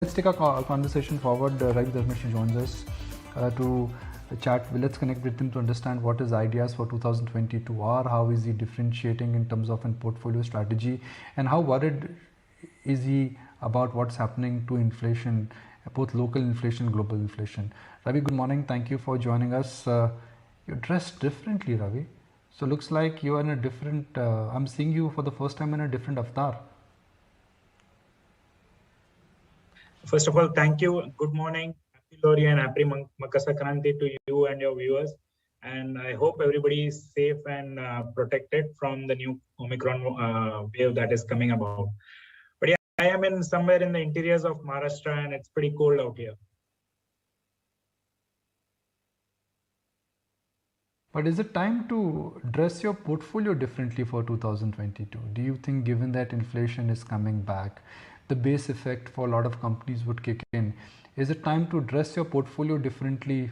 Let's take our conversation forward. Ravi Dharamshi joins us to chat. Let's connect with him to understand what his ideas for 2022 are, how is he differentiating in terms of a portfolio strategy, and how worried is he about what's happening to inflation, both local inflation, global inflation. Ravi, good morning. Thank you for joining us. You're dressed differently, Ravi. So looks like you are in a different. I'm seeing you for the first time in a different avatar. First of all, thank you. Good morning. Happy Lori and happy Makar Sankranti to you and your viewers. And I hope everybody is safe and protected from the new Omicron wave that is coming about. But yeah, I am in somewhere in the interiors of Maharashtra and it's pretty cold out here. But is it time to dress your portfolio differently for 2022? Do you think, given that inflation is coming back, the base effect for a lot of companies would kick in? Is it time to dress your portfolio differently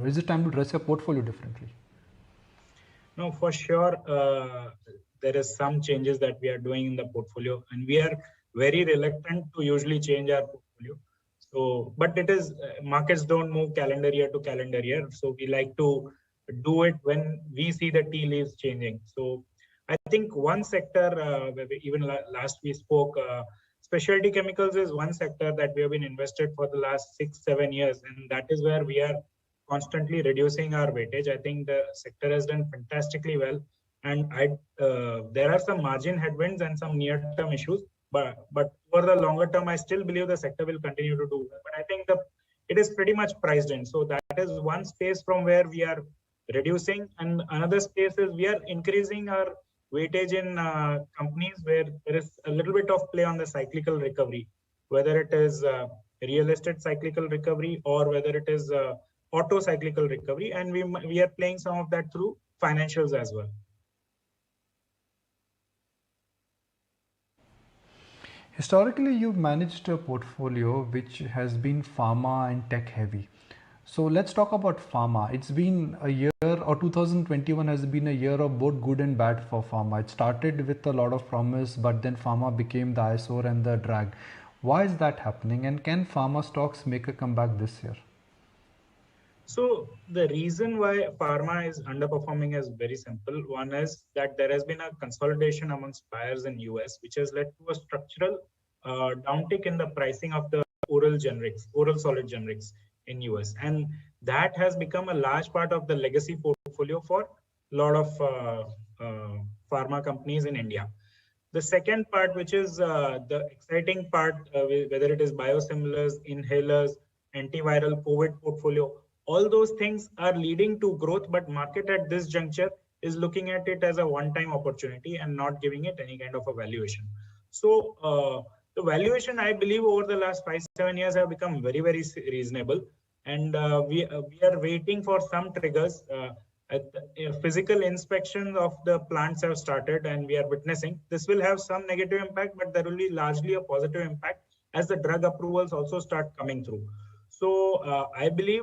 is it time to dress your portfolio differently? No, for sure. There is some changes that we are doing in the portfolio, and we are very reluctant to usually change our portfolio. So, but it is markets don't move calendar year to calendar year, so we like to do it when we see the tea leaves changing. So, I think one sector, even last we spoke, specialty chemicals is one sector that we have been invested for the last 6-7 years, and that is where we are constantly reducing our weightage. I think the sector has done fantastically well, and there are some margin headwinds and some near-term issues, but for the longer term, I still believe the sector will continue to do well. But I think it is pretty much priced in. So that is one space from where we are reducing, and another space is we are increasing our weightage in companies where there is a little bit of play on the cyclical recovery, whether it is real estate cyclical recovery or whether it is auto cyclical recovery, and we are playing some of that through financials as well. Historically, you've managed a portfolio which has been pharma and tech heavy. So let's talk about pharma. It's been a year, or 2021 has been a year of both good and bad for pharma. It started with a lot of promise, but then pharma became the eyesore and the drag. Why is that happening, and can pharma stocks make a comeback this year? So the reason why pharma is underperforming is very simple. One is that there has been a consolidation amongst buyers in US, which has led to a structural downtick in the pricing of the oral solid generics in US, and that has become a large part of the legacy portfolio for a lot of pharma companies in India. The second part, which is the exciting part, whether it is biosimilars, inhalers, antiviral, COVID portfolio, all those things are leading to growth, but market at this juncture is looking at it as a one-time opportunity and not giving it any kind of a valuation. So the valuation, I believe, over the last 5-7 years have become very, very reasonable, and we are waiting for some triggers. Physical inspections of the plants have started, and we are witnessing this will have some negative impact, but there will be largely a positive impact as the drug approvals also start coming through. So I believe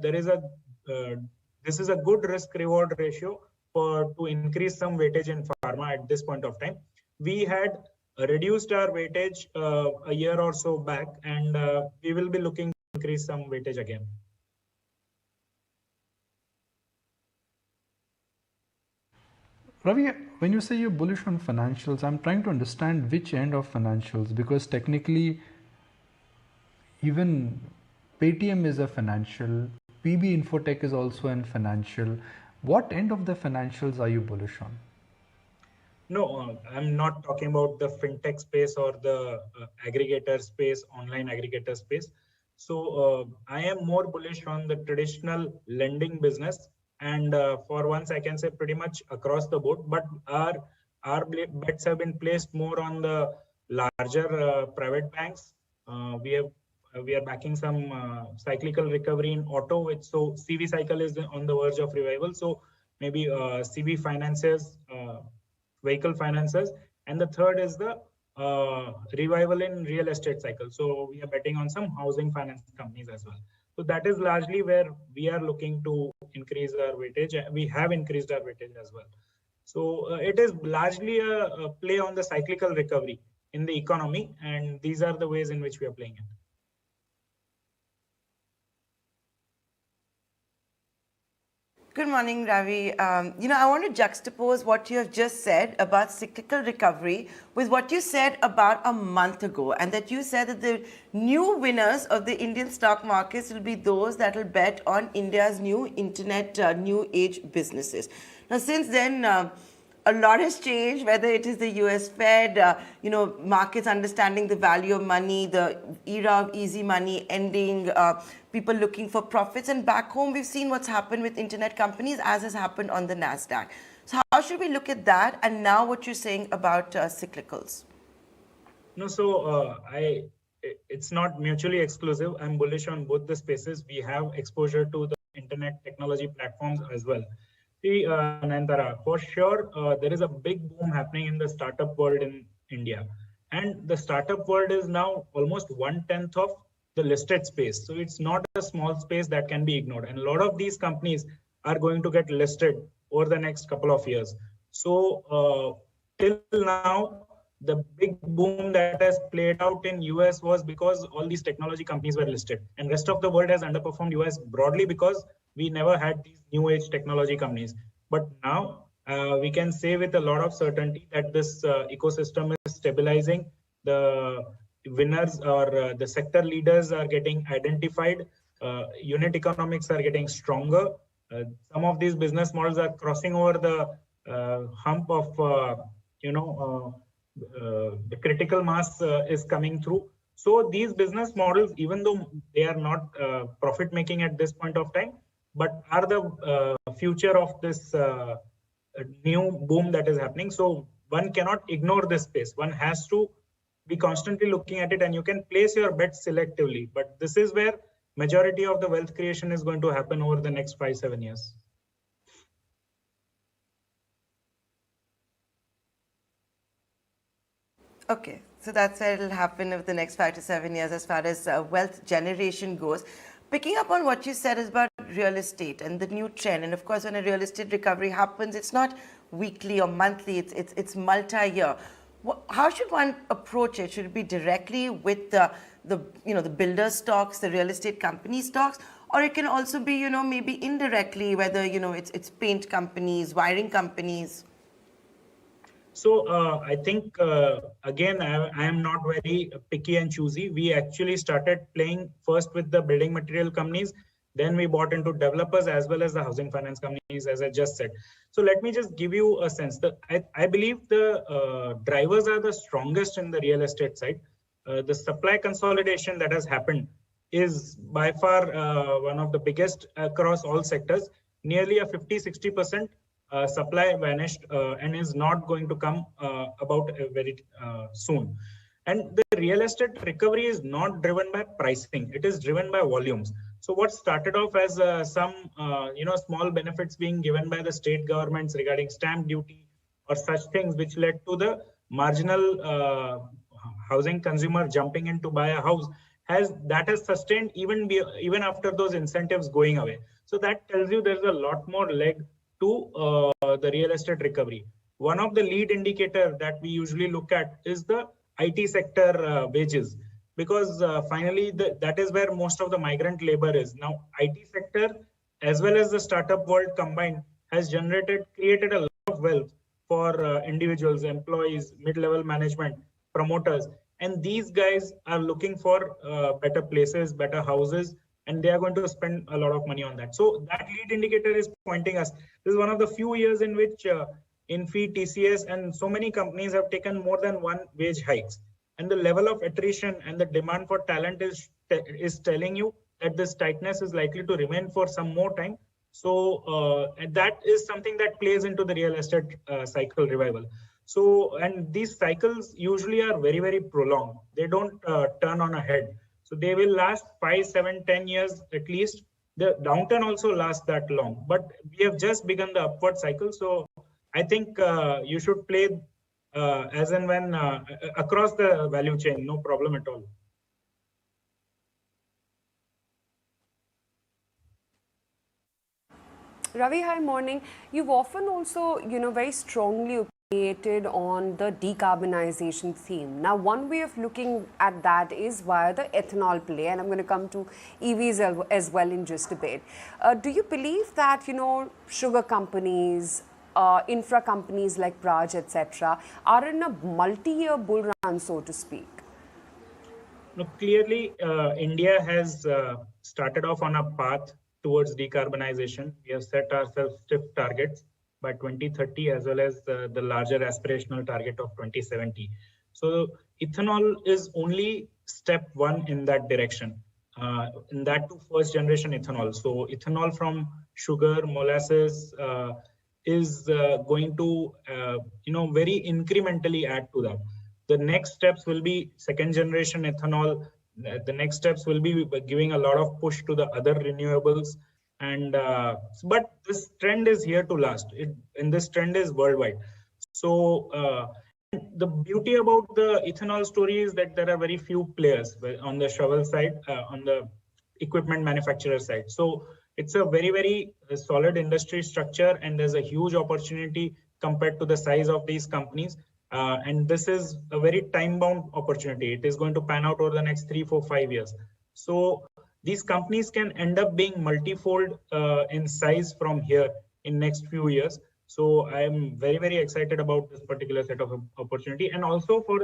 this is a good risk-reward ratio to increase some weightage in pharma at this point of time. We had reduced our weightage a year or so back, and we will be looking to increase some weightage again. Ravi, when you say you're bullish on financials, I'm trying to understand which end of financials, because technically even Paytm is a financial, PB Infotech is also an financial. What end of the financials are you bullish on? No, I'm not talking about the fintech space or the aggregator space, online aggregator space. So I am more bullish on the traditional lending business, and for once I can say pretty much across the board. But our bets have been placed more on the larger private banks. We are backing some cyclical recovery in auto, so CV cycle is on the verge of revival. So maybe CV finances, vehicle finances, and the third is the revival in real estate cycle. So we are betting on some housing finance companies as well. So that is largely where we are looking to increase our weightage. We have increased our weightage as well. So it is largely a play on the cyclical recovery. in the economy, and these are the ways in which we are playing it. Good morning, Ravi. I want to juxtapose what you have just said about cyclical recovery with what you said about a month ago, and that you said that the new winners of the Indian stock markets will be those that will bet on India's new internet, new age businesses. Now, since then, a lot has changed, whether it is the US Fed, markets understanding the value of money, the era of easy money ending, people looking for profits. And back home, we've seen what's happened with internet companies, as has happened on the NASDAQ. So how should we look at that? And now what you're saying about cyclicals? No, so it's not mutually exclusive. I'm bullish on both the spaces. We have exposure to the internet technology platforms as well. See, Nandara, for sure, there is a big boom happening in the startup world in India. And the startup world is now almost 1/10 of the listed space. So it's not a small space that can be ignored. And a lot of these companies are going to get listed over the next couple of years. So till now, the big boom that has played out in US was because all these technology companies were listed, and rest of the world has underperformed US broadly because we never had these new age technology companies. But now we can say with a lot of certainty that this ecosystem is stabilizing. The winners or the sector leaders are getting identified. Unit economics are getting stronger. Some of these business models are crossing over the hump of the critical mass is coming through. So these business models, even though they are not profit making at this point of time, but are the future of this new boom that is happening. So one cannot ignore this space. One has to be constantly looking at it, and you can place your bets selectively. But this is where majority of the wealth creation is going to happen over the next 5-7 years. Okay, so that's where it'll happen over the next 5 to 7 years as far as wealth generation goes. Picking up on what you said is about real estate and the new trend, and of course, when a real estate recovery happens, it's not weekly or monthly; it's multi-year. How should one approach it? Should it be directly with the builder stocks, the real estate company stocks, or it can also be maybe indirectly, whether it's paint companies, wiring companies? So I think, again, I am not very picky and choosy. We actually started playing first with the building material companies. Then we bought into developers as well as the housing finance companies, as I just said. So let me just give you a sense. I believe the drivers are the strongest in the real estate side. The supply consolidation that has happened is by far one of the biggest across all sectors. Nearly a 50-60% supply vanished and is not going to come about very soon. And the real estate recovery is not driven by pricing; it is driven by volumes. So what started off as some small benefits being given by the state governments regarding stamp duty or such things, which led to the marginal housing consumer jumping in to buy a house, has sustained even after those incentives going away. So that tells you there's a lot more leg to the real estate recovery. One of the lead indicator that we usually look at is the IT sector wages, because finally that is where most of the migrant labor is. Now, IT sector as well as the startup world combined has created a lot of wealth for individuals, employees, mid-level management, promoters, and these guys are looking for better places, better houses, and they are going to spend a lot of money on that. So that lead indicator is pointing us. This is one of the few years in which Infi, TCS, and so many companies have taken more than one wage hikes. And the level of attrition and the demand for talent is telling you that this tightness is likely to remain for some more time. So and that is something that plays into the real estate cycle revival. So, and these cycles usually are very, very prolonged. They don't turn on a head. So they will last 5, 7, 10 years at least. The downturn also lasts that long, but we have just begun the upward cycle. So I think you should play as and when across the value chain, no problem at all. Ravi, hi, morning. You've often also, very strongly on the decarbonization theme. Now, one way of looking at that is via the ethanol play, and I'm going to come to EVs as well in just a bit. Do you believe that, sugar companies, infra companies like Praj, etc., are in a multi-year bull run, so to speak? No, clearly, India has started off on a path towards decarbonization. We have set ourselves strict targets by 2030, as well as the larger aspirational target of 2070. So ethanol is only step one in that direction. In that to first generation ethanol. So ethanol from sugar, molasses is going to, very incrementally add to that. The next steps will be second generation ethanol. The next steps will be giving a lot of push to the other renewables. And but this trend is here to last, and this trend is worldwide. So the beauty about the ethanol story is that there are very few players on the shovel side, on the equipment manufacturer side. So it's a very, very solid industry structure, and there's a huge opportunity compared to the size of these companies. And this is a very time-bound opportunity. It is going to pan out over the next 3, 4, 5 years. So these companies can end up being multifold in size from here in next few years. So I am very, very excited about this particular set of opportunity. And also for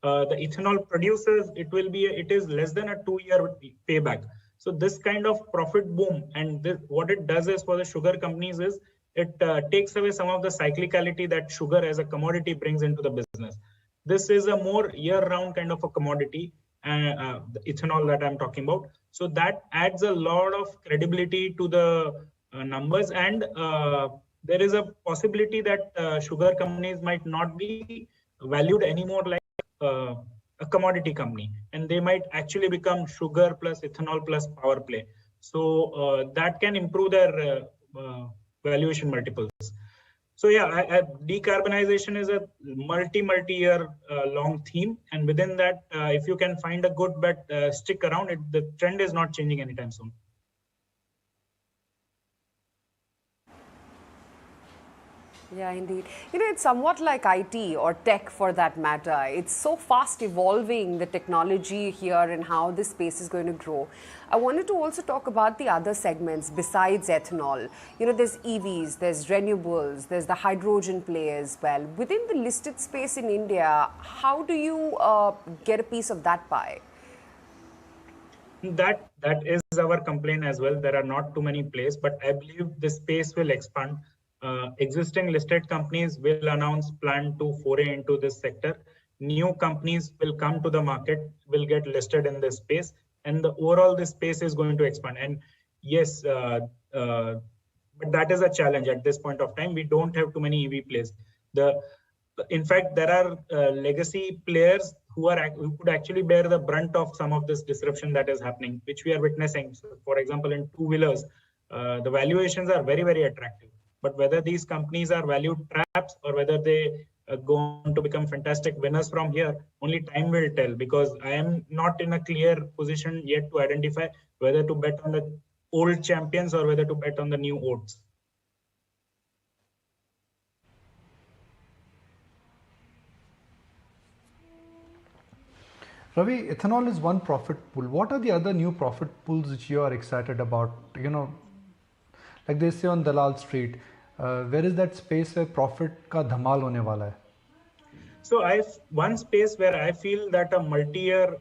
the ethanol producers, it is less than a 2-year payback. So this kind of profit boom, and what it does is for the sugar companies is it takes away some of the cyclicality that sugar as a commodity brings into the business. This is a more year-round kind of a commodity, the ethanol that I'm talking about. So that adds a lot of credibility to the numbers, and there is a possibility that sugar companies might not be valued anymore like a commodity company, and they might actually become sugar plus ethanol plus power play. So that can improve their valuation multiples. So yeah, decarbonization is a multi-year long theme, and within that, if you can find a good bet, stick around it. The trend is not changing anytime soon. Yeah, indeed. It's somewhat like IT or tech for that matter. It's so fast evolving, the technology here and how this space is going to grow. I wanted to also talk about the other segments besides ethanol. There's EVs, there's renewables, there's the hydrogen play as well. Within the listed space in India, how do you get a piece of that pie? That is our complaint as well. There are not too many players, but I believe this space will expand. Existing listed companies will announce plan to foray into this sector. New companies will come to the market, will get listed in this space, and the overall this space is going to expand. And yes, but that is a challenge at this point of time. We don't have too many EV players. In fact, there are legacy players who could actually bear the brunt of some of this disruption that is happening, which we are witnessing. So, for example, in two-wheelers, the valuations are very, very attractive. But whether these companies are valued traps or whether they go on to become fantastic winners from here, only time will tell, because I am not in a clear position yet to identify whether to bet on the old champions or whether to bet on the new oats. Ravi, ethanol is one profit pool. What are the other new profit pools which you are excited about? Like they say on Dalal Street, where is that space where profit ka dhamal hone wala hai? So one space where I feel that a multi-year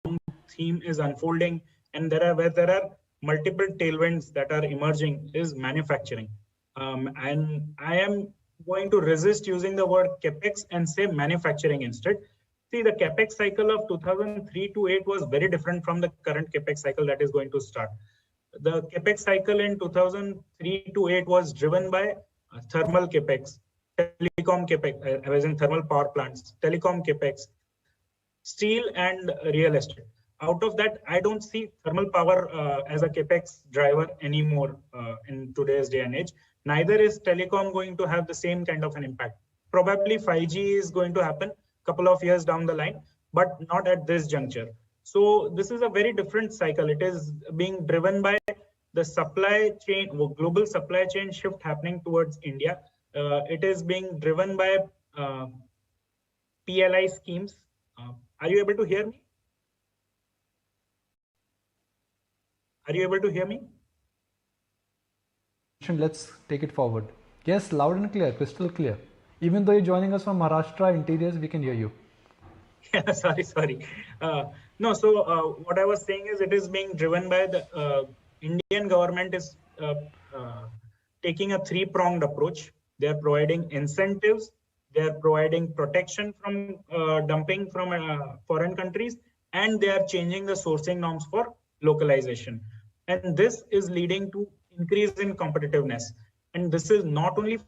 long theme is unfolding, and there are multiple tailwinds that are emerging, is manufacturing. And I am going to resist using the word capex and say manufacturing instead. See, the capex cycle of 2003 to 8 was very different from the current capex cycle that is going to start. The capex cycle in 2003 to 8 was driven by thermal capex, telecom capex, as in thermal power plants, telecom capex, steel, and real estate. Out of that, I don't see thermal power as a capex driver anymore in today's day and age. Neither is telecom going to have the same kind of an impact. Probably 5G is going to happen a couple of years down the line, but not at this juncture. So this is a very different cycle. It is being driven by the supply chain, global supply chain shift happening towards India. It is being driven by PLI schemes. Are you able to hear me? Are you able to hear me? Let's take it forward. Yes, loud and clear, crystal clear. Even though you're joining us from Maharashtra interiors, we can hear you. Yeah, sorry. No, so what I was saying is it is being driven by the Indian government is taking a three-pronged approach. They are providing incentives, they are providing protection from dumping from foreign countries, and they are changing the sourcing norms for localization. And this is leading to increase in competitiveness. And this is not only,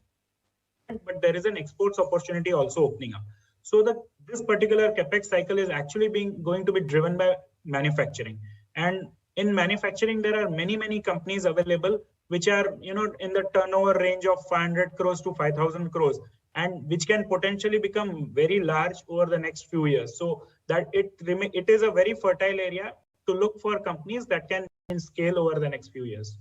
but there is an exports opportunity also opening up. So this particular capex cycle is actually going to be driven by manufacturing. And in manufacturing, there are many companies available which are in the turnover range of 500 crores to 5,000 crores, and which can potentially become very large over the next few years. So that it is a very fertile area to look for companies that can scale over the next few years.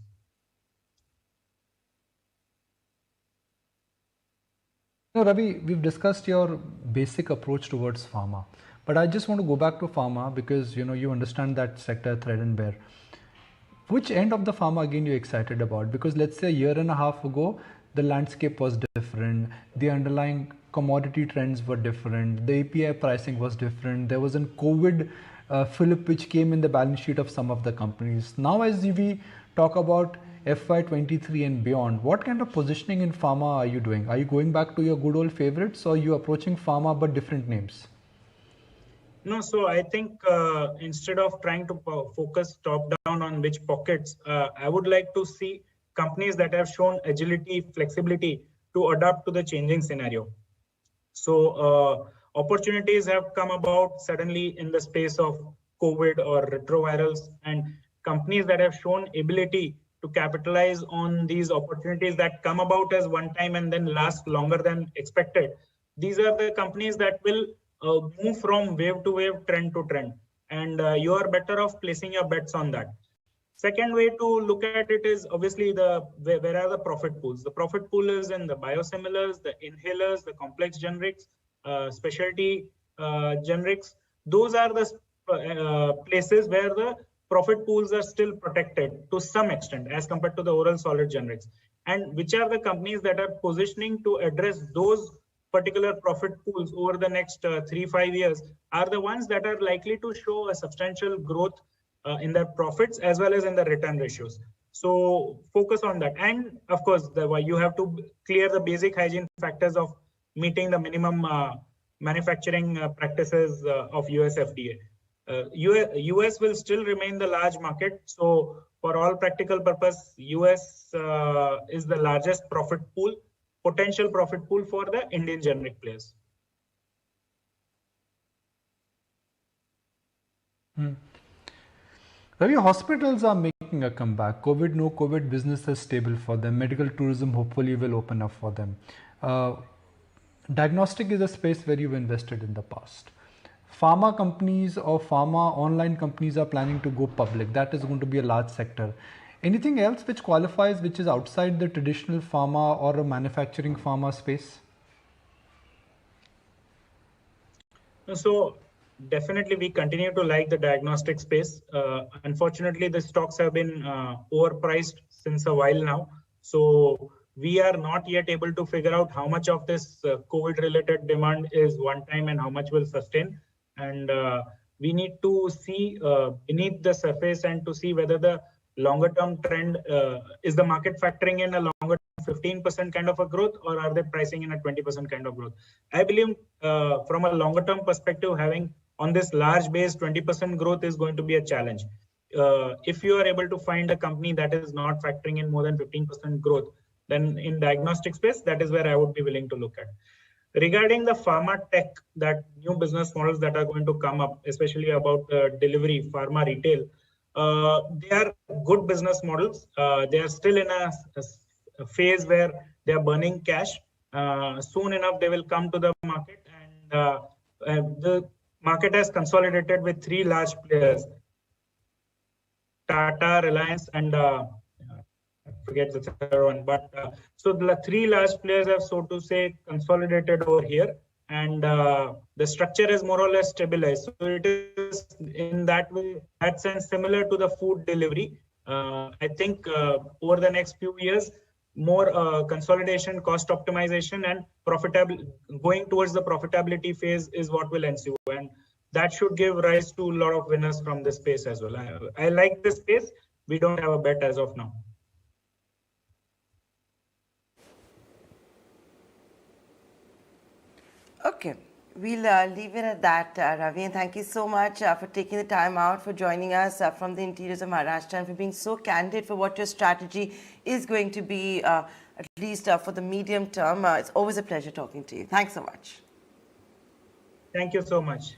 Now, Ravi, we've discussed your basic approach towards pharma, but I just want to go back to pharma because you understand that sector thread and bear. Which end of the pharma again you're excited about? Because let's say a year and a half ago, the landscape was different, the underlying commodity trends were different, the API pricing was different, there was a COVID fillip which came in the balance sheet of some of the companies. Now as we talk about FY23 and beyond, what kind of positioning in pharma are you doing? Are you going back to your good old favorites, or are you approaching pharma but different names? No, so I think instead of trying to focus top down on which pockets, I would like to see companies that have shown agility, flexibility to adapt to the changing scenario. So opportunities have come about suddenly in the space of COVID or retrovirals, and companies that have shown ability to capitalize on these opportunities that come about as one time and then last longer than expected. These are the companies that will move from wave to wave, trend to trend, and you are better off placing your bets on that. Second way to look at it is obviously where are the profit pools. The profit pool is in the biosimilars, the inhalers, the complex generics, specialty generics. Those are the places where the profit pools are still protected to some extent as compared to the oral solid generics. And which are the companies that are positioning to address those particular profit pools over the next 3-5 years are the ones that are likely to show a substantial growth in their profits as well as in the return ratios. So focus on that. And of course, you have to clear the basic hygiene factors of meeting the minimum manufacturing practices of US FDA. US will still remain the large market. So for all practical purpose, US is the largest profit pool, potential profit pool for the Indian generic players. Ravi, hospitals are making a comeback. COVID, no COVID, business is stable for them. Medical tourism hopefully will open up for them. Diagnostic is a space where you've invested in the past. Pharma companies or pharma online companies are planning to go public. That is going to be a large sector. Anything else which qualifies, which is outside the traditional pharma or a manufacturing pharma space? So definitely we continue to like the diagnostic space. Unfortunately, the stocks have been overpriced since a while now. So we are not yet able to figure out how much of this COVID related demand is one time and how much will sustain. And we need to see beneath the surface and to see whether the longer term trend is the market factoring in a longer 15% kind of a growth, or are they pricing in a 20% kind of growth? I believe from a longer term perspective, having on this large base 20% growth is going to be a challenge. If you are able to find a company that is not factoring in more than 15% growth, then in diagnostic space, that is where I would be willing to look at. Regarding the pharma tech, that new business models that are going to come up, especially about delivery, pharma retail, they are good business models. They are still in a phase where they are burning cash. Soon enough, they will come to the market, and the market has consolidated with 3 large players, Tata, Reliance, and forget the third one. But so the three large players have, so to say, consolidated over here, and the structure is more or less stabilized. So it is in that way, that sense, similar to the food delivery. I think over the next few years, more consolidation, cost optimization, and going towards the profitability phase is what will ensue, and that should give rise to a lot of winners from this space as well. I like this space. We don't have a bet as of now. Okay, we'll leave it at that, Ravi, and thank you so much for taking the time out, for joining us from the interiors of Maharashtra, and for being so candid for what your strategy is going to be, at least for the medium term. It's always a pleasure talking to you. Thanks so much. Thank you so much.